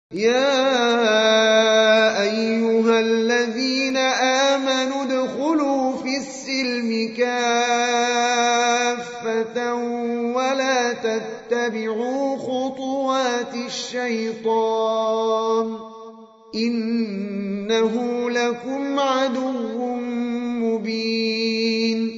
يا أيها الذين آمنوا ادخلوا في السلم كافة ولا تتبعوا خطوات الشيطان إنه لكم عدو مبين.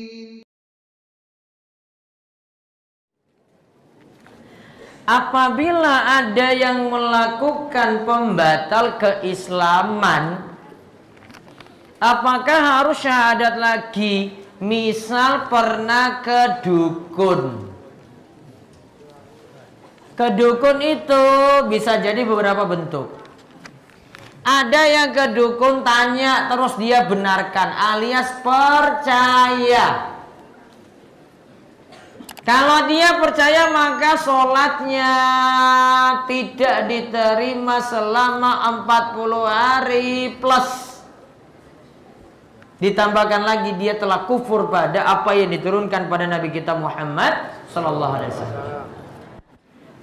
Apabila ada yang melakukan pembatal keislaman, apakah harus syahadat lagi? Misal pernah ke dukun. Ke dukun itu bisa jadi beberapa bentuk. Ada yang ke dukun tanya terus dia benarkan alias percaya. Kalau dia percaya maka sholatnya tidak diterima selama 40 hari plus. Ditambahkan lagi dia telah kufur pada apa yang diturunkan pada Nabi kita Muhammad Sallallahu Alaihi Wasallam.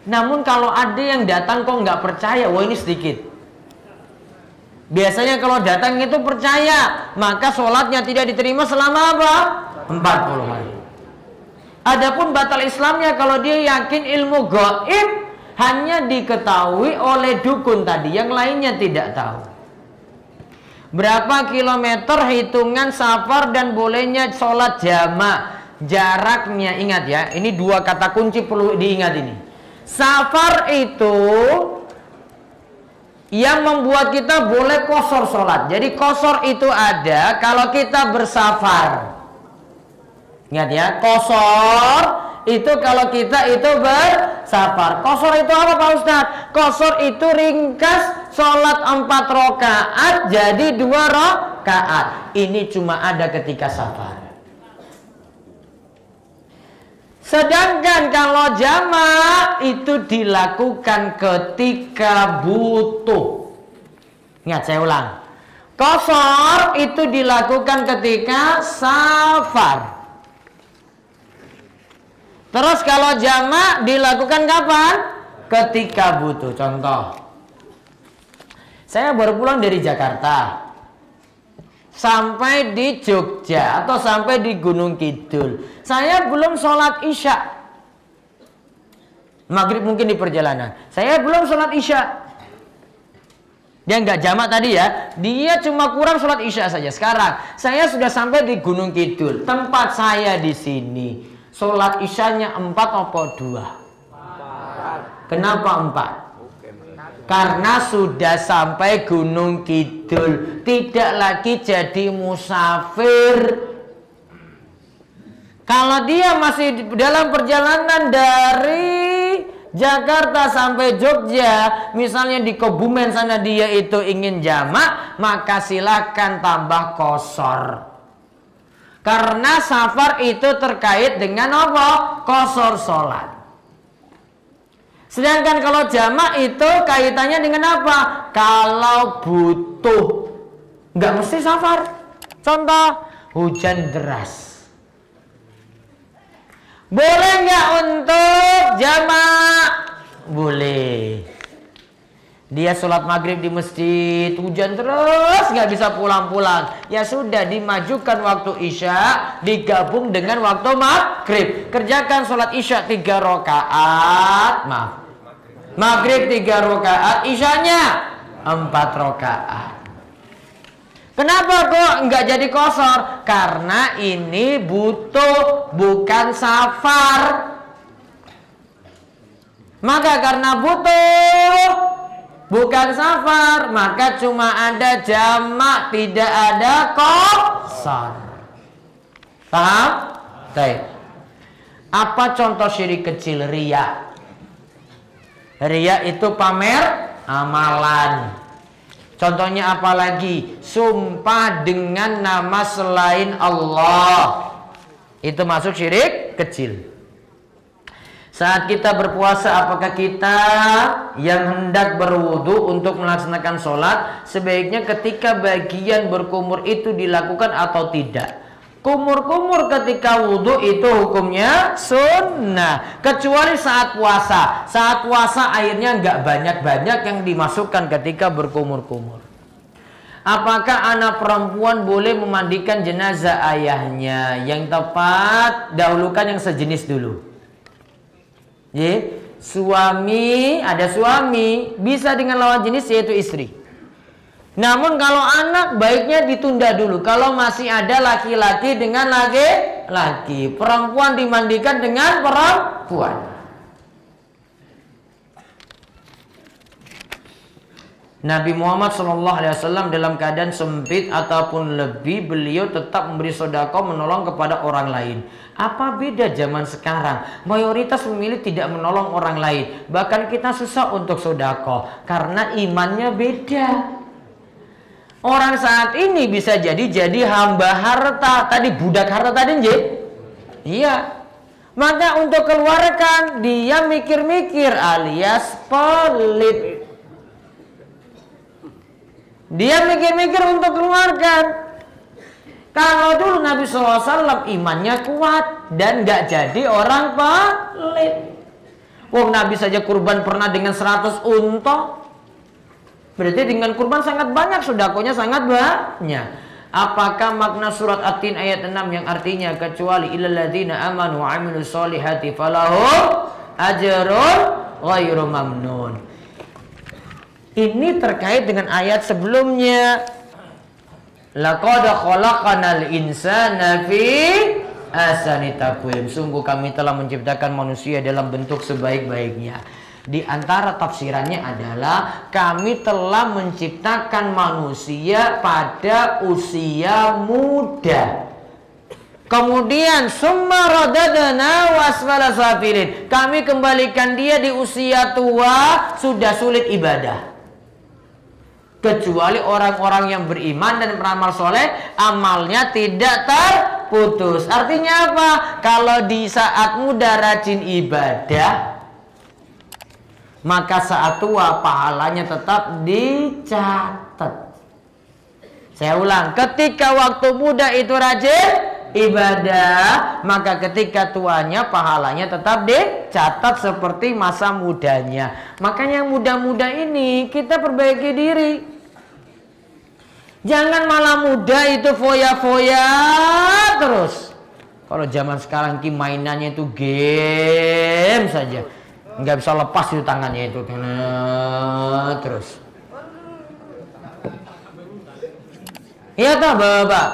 Namun kalau ada yang datang kok nggak percaya, wah ini sedikit. Biasanya kalau datang itu percaya, maka sholatnya tidak diterima selama apa? 40 hari. Adapun batal Islamnya kalau dia yakin ilmu gaib hanya diketahui oleh dukun tadi, yang lainnya tidak tahu. Berapa kilometer hitungan safar dan bolehnya sholat jamak? Jaraknya, ingat ya, ini dua kata kunci perlu diingat ini. Safar itu yang membuat kita boleh qashar sholat. Jadi qashar itu ada kalau kita bersafar. Ingat ya, qashar itu kalau kita itu bersafar. Qashar itu apa Pak Ustadz? Qashar itu ringkas sholat 4 rakaat jadi 2 rakaat. Ini cuma ada ketika safar. Sedangkan kalau jamak itu dilakukan ketika butuh. Ingat, saya ulang. Qashar itu dilakukan ketika safar. Terus kalau jamak dilakukan kapan? Ketika butuh. Contoh, saya baru pulang dari Jakarta sampai di Jogja atau sampai di Gunung Kidul. Saya belum sholat isya. Maghrib mungkin di perjalanan. Saya belum sholat isya. Dia nggak jamak tadi ya. Dia cuma kurang sholat isya saja. Sekarang saya sudah sampai di Gunung Kidul. Tempat saya di sini. Sholat isyanya 4 atau 2? Kenapa 4? Karena sudah sampai Gunung Kidul, tidak lagi jadi musafir. Kalau dia masih dalam perjalanan dari Jakarta sampai Jogja, misalnya di Kebumen sana dia itu ingin jamak, maka silakan tambah qashar. Karena safar itu terkait dengan apa? Qashar sholat. Sedangkan kalau jamak itu kaitannya dengan apa? Kalau butuh. Nggak mesti safar. Contoh, hujan deras. Boleh nggak untuk jamak? Boleh. Dia sholat maghrib di masjid, hujan terus, nggak bisa pulang-pulang. Ya sudah, dimajukan waktu isya, digabung dengan waktu maghrib. Kerjakan sholat isya 3 rakaat, maghrib 3 rakaat, isyanya 4 rakaat. Kenapa kok nggak jadi qashar? Karena ini butuh, bukan safar. Maka karena butuh, bukan safar, maka cuma ada jamak, tidak ada qashar. Paham? Baik. Apa contoh syirik kecil? Riya. Riya itu pamer amalan. Contohnya apa lagi? Sumpah dengan nama selain Allah. Itu masuk syirik kecil. Saat kita berpuasa, apakah kita yang hendak berwudu untuk melaksanakan sholat sebaiknya ketika bagian berkumur itu dilakukan atau tidak? Kumur-kumur ketika wudhu itu hukumnya sunnah. Kecuali saat puasa. Saat puasa airnya nggak banyak-banyak yang dimasukkan ketika berkumur-kumur. Apakah anak perempuan boleh memandikan jenazah ayahnya? Yang tepat dahulukan yang sejenis dulu. Suami, ada suami bisa dengan lawan jenis yaitu istri. Namun kalau anak baiknya ditunda dulu. Kalau masih ada laki-laki dengan laki-laki, perempuan dimandikan dengan perempuan. Nabi Muhammad SAW dalam keadaan sempit ataupun lebih, beliau tetap memberi sedekah, menolong kepada orang lain. Apa beda zaman sekarang? Mayoritas memilih tidak menolong orang lain. Bahkan kita susah untuk sedekah karena imannya beda. Orang saat ini bisa jadi hamba harta. Tadi budak harta tadi, iya. Maka untuk keluarkan dia mikir-mikir alias pelit. Dia mikir-mikir untuk keluarkan. Kalau dulu Nabi SAW imannya kuat dan gak jadi orang pelit. Wong Nabi saja kurban pernah dengan 100 unta. Berarti dengan kurban sangat banyak, sedekahnya sangat banyak. Apakah makna surat At-Tin ayat 6 yang artinya kecuali illal ladzina amanu wa amilus solihati falahum ajrun ghairu mamnun? Ini terkait dengan ayat sebelumnya. Laqad khalaqanal insana fi ahsani taqwim. Sungguh kami telah menciptakan manusia dalam bentuk sebaik-baiknya. Di antara tafsirannya adalah kami telah menciptakan manusia pada usia muda. Kemudian summa radadna wasfala safilin. Kami kembalikan dia di usia tua sudah sulit ibadah. Kecuali orang-orang yang beriman dan beramal soleh, amalnya tidak terputus. Artinya apa? Kalau di saat muda rajin ibadah, maka saat tua pahalanya tetap dicatat. Saya ulang, ketika waktu muda itu rajin ibadah, maka ketika tuanya pahalanya tetap dicatat seperti masa mudanya. Makanya yang muda-muda ini kita perbaiki diri. Jangan malah muda itu foya-foya terus. Kalau zaman sekarang mainannya itu game saja, nggak bisa lepas itu tangannya itu terus. Iya tak bapak?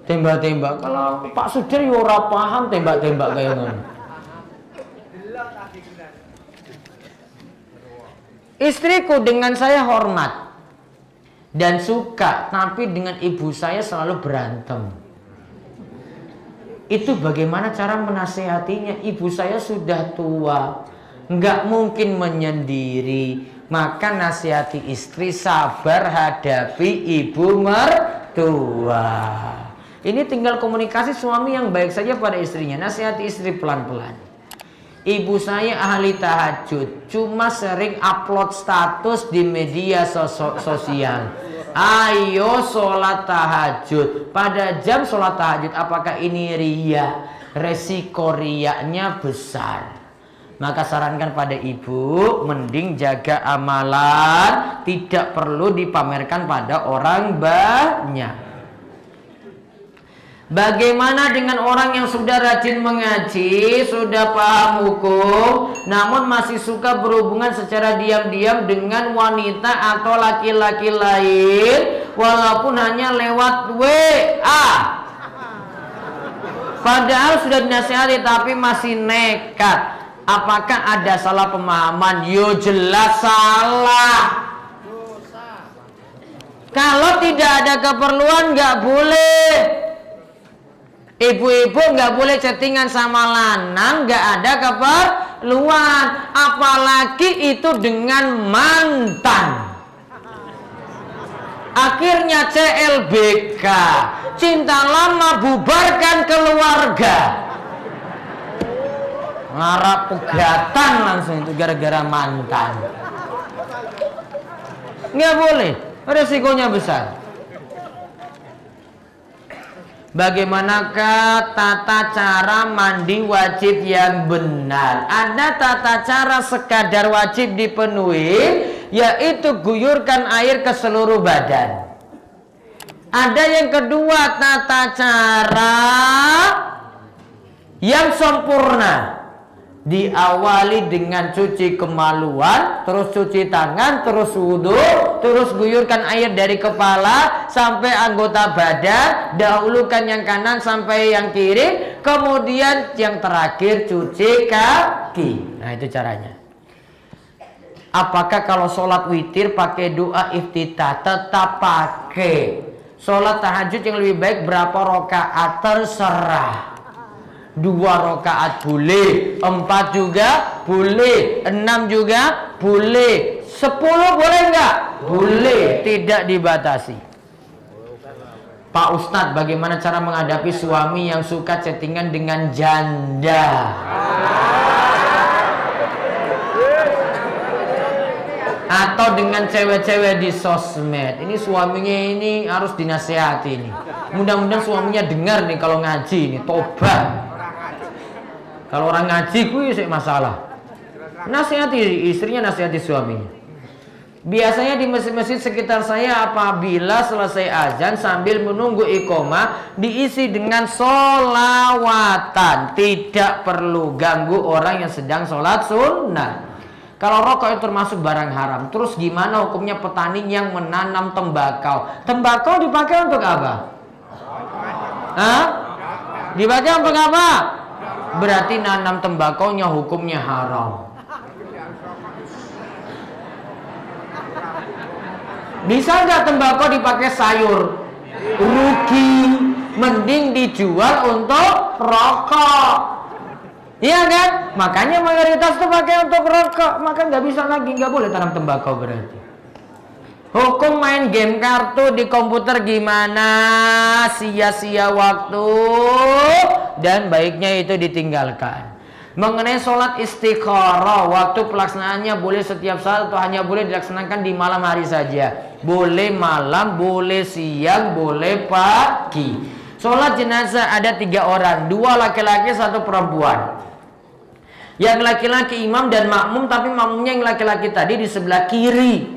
Tembak-tembak. Kalau Pak Sudir ya ora paham tembak-tembak kayak ngono. Istriku dengan saya hormat dan suka, tapi dengan ibu saya selalu berantem. Itu bagaimana cara menasehatinya? Ibu saya sudah tua, nggak mungkin menyendiri. Maka nasihati istri, sabar hadapi ibu mertua. Ini tinggal komunikasi suami yang baik saja pada istrinya. Nasihati istri pelan-pelan. Ibu saya ahli tahajud, cuma sering upload status di media sosial. Ayo sholat tahajud. Pada jam sholat tahajud, apakah ini riya? Resiko riyanya besar. Maka sarankan pada ibu, mending jaga amalan, tidak perlu dipamerkan pada orang banyak. Bagaimana dengan orang yang sudah rajin mengaji, sudah paham hukum, namun masih suka berhubungan secara diam-diam dengan wanita atau laki-laki lain, walaupun hanya lewat WA? Padahal sudah dinasihati tapi masih nekat. Apakah ada salah pemahaman? Yo jelas salah. Kalau tidak ada keperluan nggak boleh. Ibu-ibu nggak boleh chattingan sama lanang, nggak ada keperluan, apalagi itu dengan mantan. Akhirnya CLBK, cinta lama bubarkan keluarga. Ngarap pegatan langsung itu gara-gara mantan. Nggak boleh, resikonya besar. Bagaimanakah tata cara mandi wajib yang benar? Ada tata cara sekadar wajib dipenuhi, yaitu guyurkan air ke seluruh badan. Ada yang kedua, tata cara yang sempurna. Diawali dengan cuci kemaluan, terus cuci tangan, terus wudhu, terus guyurkan air dari kepala sampai anggota badan, dahulukan yang kanan sampai yang kiri, kemudian yang terakhir cuci kaki. Nah, itu caranya. Apakah kalau sholat witir pakai doa iftitah? Tetap pakai. Sholat tahajud yang lebih baik berapa rakaat? Terserah. 2 rakaat boleh, 4 juga boleh, 6 juga boleh, 10 boleh enggak? Boleh, tidak dibatasi. Pak Ustadz, bagaimana cara menghadapi suami yang suka chattingan dengan janda? Atau dengan cewek-cewek di sosmed? Ini suaminya ini harus dinasehati nih. Mudah-mudahan suaminya dengar nih kalau ngaji nih, tobat. Kalau orang ngaji kuwi sih masalah. Nasihati istrinya, nasihati suaminya. Biasanya di masjid-masjid sekitar saya apabila selesai azan sambil menunggu iqomah diisi dengan sholawatan. Tidak perlu ganggu orang yang sedang sholat sunnah. Kalau rokok itu termasuk barang haram. Terus gimana hukumnya petani yang menanam tembakau? Tembakau dipakai untuk apa? Hah? Dipakai untuk apa? Berarti nanam tembakaunya hukumnya haram. Bisa nggak tembakau dipakai sayur? Rugi. Mending dijual untuk rokok. Iya kan? Makanya mayoritas itu pakai untuk rokok. Maka nggak bisa lagi, nggak boleh tanam tembakau berarti. Hukum main game kartu di komputer gimana? Sia-sia waktu dan baiknya itu ditinggalkan. Mengenai sholat istikharah, waktu pelaksanaannya boleh setiap saat atau hanya boleh dilaksanakan di malam hari saja? Boleh malam, boleh siang, boleh pagi. Sholat jenazah ada 3 orang, 2 laki-laki, 1 perempuan. Yang laki-laki imam dan makmum, tapi makmumnya yang laki-laki tadi di sebelah kiri.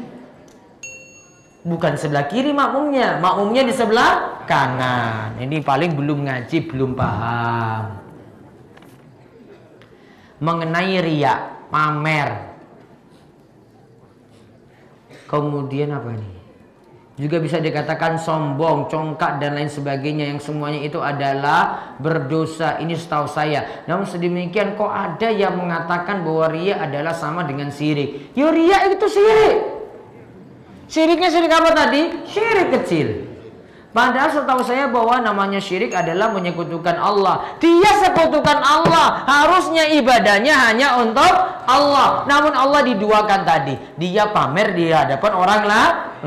Bukan sebelah kiri makmumnya, makmumnya di sebelah kanan. Ini paling belum ngaji, belum paham. Mengenai riya, pamer. Kemudian apa nih? Juga bisa dikatakan sombong, congkak dan lain sebagainya, yang semuanya itu adalah berdosa. Ini setahu saya. Namun sedemikian kok ada yang mengatakan bahwa riya adalah sama dengan syirik. Yo, riya itu syirik. Syiriknya syirik apa tadi? Syirik kecil. Padahal setahu saya bahwa namanya syirik adalah menyekutukan Allah. Dia sekutukan Allah. Harusnya ibadahnya hanya untuk Allah. Namun Allah diduakan tadi. Dia pamer di hadapan orang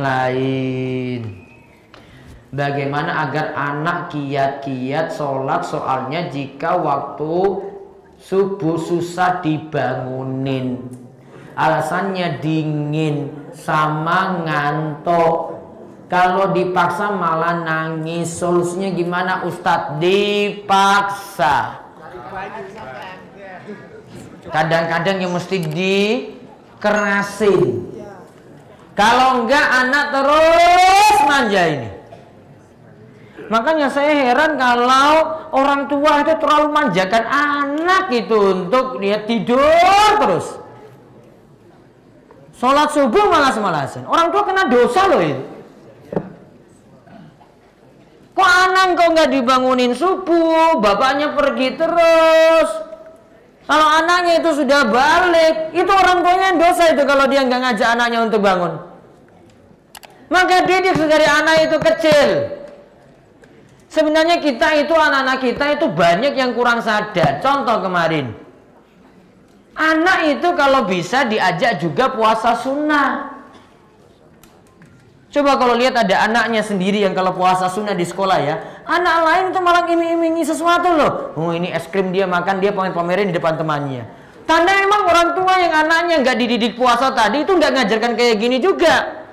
lain. Bagaimana agar anak kiat-kiat sholat? Soalnya jika waktu subuh susah dibangunin. Alasannya dingin sama ngantuk. Kalau dipaksa malah nangis. Solusinya gimana Ustadz? Dipaksa. Kadang-kadang yang mesti dikerasin. Kalau enggak anak terus manja ini. Makanya saya heran kalau orang tua itu terlalu manjakan anak itu untuk dia tidur terus. Sholat subuh malas-malasan. Orang tua kena dosa loh itu. Kok anak kok nggak dibangunin subuh, bapaknya pergi terus. Kalau anaknya itu sudah balik, itu orang tuanya dosa itu kalau dia nggak ngajak anaknya untuk bangun. Maka didik dari anak itu kecil. Sebenarnya kita itu, anak-anak kita itu banyak yang kurang sadar. Contoh kemarin, anak itu kalau bisa diajak juga puasa sunnah. Coba kalau lihat ada anaknya sendiri yang kalau puasa sunnah di sekolah ya, anak lain itu malah iming-imingi sesuatu loh. Oh ini es krim dia makan, dia pamer-pamerin di depan temannya. Tanda emang orang tua yang anaknya nggak dididik puasa tadi itu nggak ngajarkan kayak gini juga.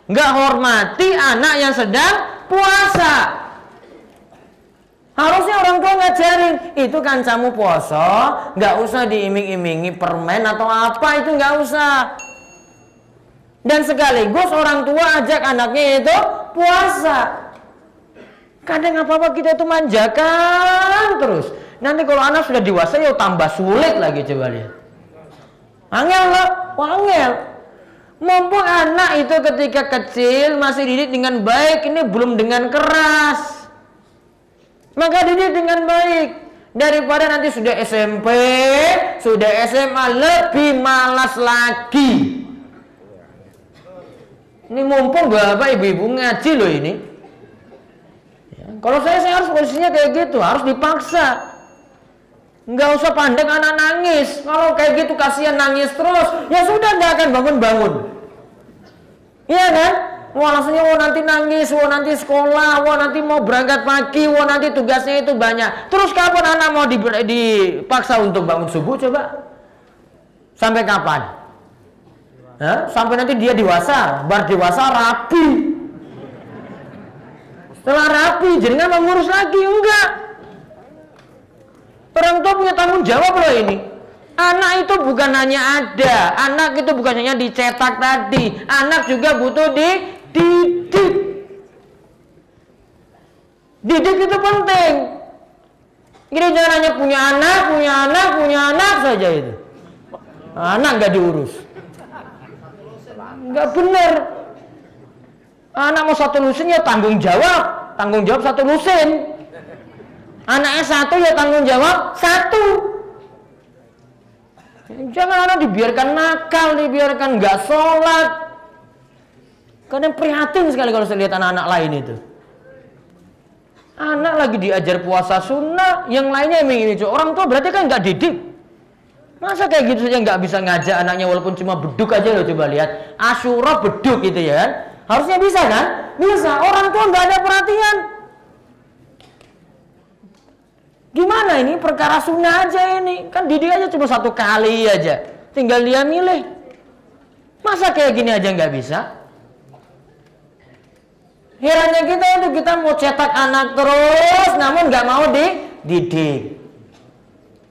Nggak hormati anak yang sedang puasa. Harusnya orang tua ngajarin, itu kancamu poso, nggak usah diiming-imingi permen atau apa, itu nggak usah. Dan sekaligus orang tua ajak anaknya itu puasa. Kadang apa-apa kita itu manjakan terus. Nanti kalau anak sudah dewasa ya tambah sulit lagi, coba lihat. Angel loh, angel. Mumpung anak itu ketika kecil masih dididik dengan baik, ini belum dengan keras. Maka didik dengan baik. Daripada nanti sudah SMP, sudah SMA lebih malas lagi. Ini mumpung bapak ibu-ibu ngaji loh ini. Ya, kalau saya harus posisinya kayak gitu, harus dipaksa. Nggak usah pandang anak nangis. Kalau kayak gitu kasihan nangis terus, ya sudah nggak akan bangun-bangun. Iya kan? Wah langsungnya nanti nangis, nanti sekolah, nanti mau berangkat pagi, nanti tugasnya itu banyak. Terus kapan anak mau dipaksa untuk bangun subuh coba? Sampai kapan? Hah? Sampai nanti dia dewasa, dewasa rapi. Setelah rapi, jenengan mengurus lagi, enggak. Orang tua punya tanggung jawab loh ini. Anak itu bukan hanya ada, anak itu bukan hanya dicetak tadi, anak juga butuh dididik. Didik itu penting. Jadi jangan hanya punya anak saja itu. Anak nggak diurus, nggak benar. Anak mau satu lusin ya tanggung jawab satu lusin. Anaknya satu ya tanggung jawab satu. Jangan anak dibiarkan nakal, dibiarkan nggak sholat. Kadang prihatin sekali kalau saya lihat anak-anak lain itu. Anak lagi diajar puasa sunnah, yang lainnya ini. Orang tua berarti kan nggak didik. Masa kayak gitu saja nggak bisa ngajak anaknya walaupun cuma beduk aja loh, coba lihat. Asyura beduk gitu ya kan. Harusnya bisa kan? Bisa. Orang tua nggak ada perhatian. Gimana ini perkara sunnah aja ini. Kan didik aja cuma satu kali aja. Tinggal dia milih. Masa kayak gini aja nggak bisa? Herannya kita mau cetak anak terus namun nggak mau dididik.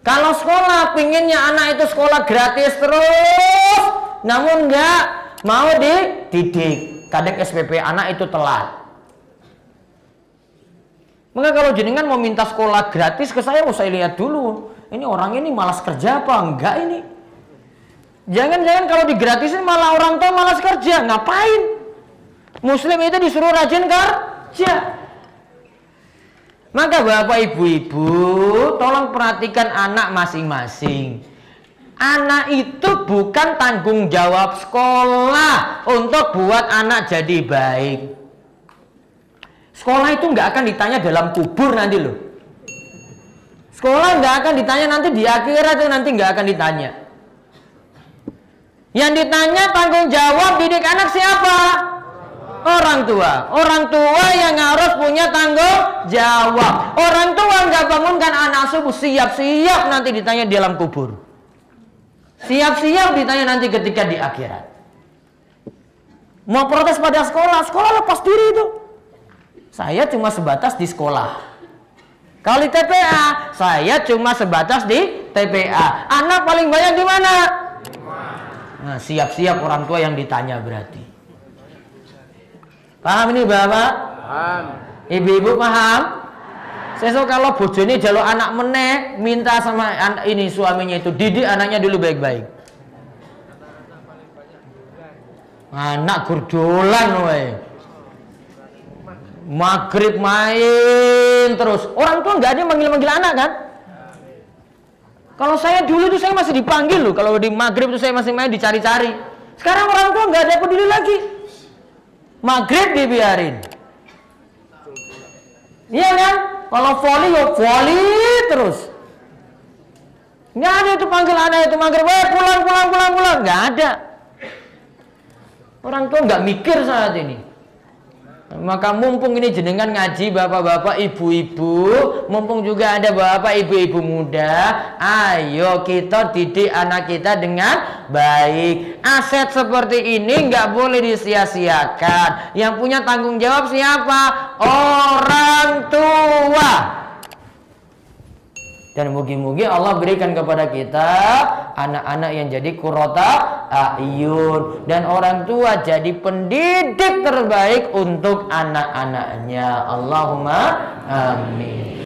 Kalau sekolah pinginnya anak itu sekolah gratis terus namun nggak mau dididik. Kadang SPP anak itu telat. Maka kalau jenengan mau minta sekolah gratis ke saya lihat dulu. Ini orang ini malas kerja apa enggak ini? Jangan-jangan kalau digratisin malah orang tua malas kerja. Ngapain? Muslim itu disuruh rajin kerja. Maka bapak ibu-ibu tolong perhatikan anak masing-masing. Anak itu bukan tanggung jawab sekolah untuk buat anak jadi baik. Sekolah itu nggak akan ditanya dalam kubur nanti loh. Sekolah nggak akan ditanya nanti di akhirat itu nanti nggak akan ditanya. Yang ditanya tanggung jawab didik anak siapa? Orang tua. Orang tua yang harus punya tanggung jawab. Orang tua nggak bangunkan anak subuh siap-siap nanti ditanya di dalam kubur. Siap-siap ditanya nanti ketika di akhirat. Mau protes pada sekolah lepas diri itu. Saya cuma sebatas di sekolah. Kalau di TPA, saya cuma sebatas di TPA. Anak paling banyak di mana? Nah, siap-siap orang tua yang ditanya berarti. Paham ini Bapak? Paham. Ibu-ibu paham? Sesuk kalau bojone jaluk anak meneh, minta sama ini suaminya itu didik anaknya dulu baik-baik. Anak gurdolan wae. Maghrib main terus. Orang tua nggak ada yang manggil-manggil anak kan? Kalau saya dulu itu saya masih dipanggil loh. Kalau di maghrib itu saya masih main dicari-cari. Sekarang orang tua nggak ada peduli lagi. Maghrib dibiarin. Iya kan? Kalau volley ya volley terus. Nggak ada itu panggil anak itu maghrib. Pulang. Nggak ada. Orang tua nggak mikir saat ini. Maka mumpung ini jenengan ngaji bapak-bapak ibu-ibu, mumpung juga ada bapak ibu-ibu muda, ayo kita didik anak kita dengan baik. Aset seperti ini nggak boleh disia-siakan. Yang punya tanggung jawab siapa? Orang tua. Dan mugi-mugi Allah berikan kepada kita anak-anak yang jadi qurrata a'yun, dan orang tua jadi pendidik terbaik untuk anak-anaknya. Allahumma amin.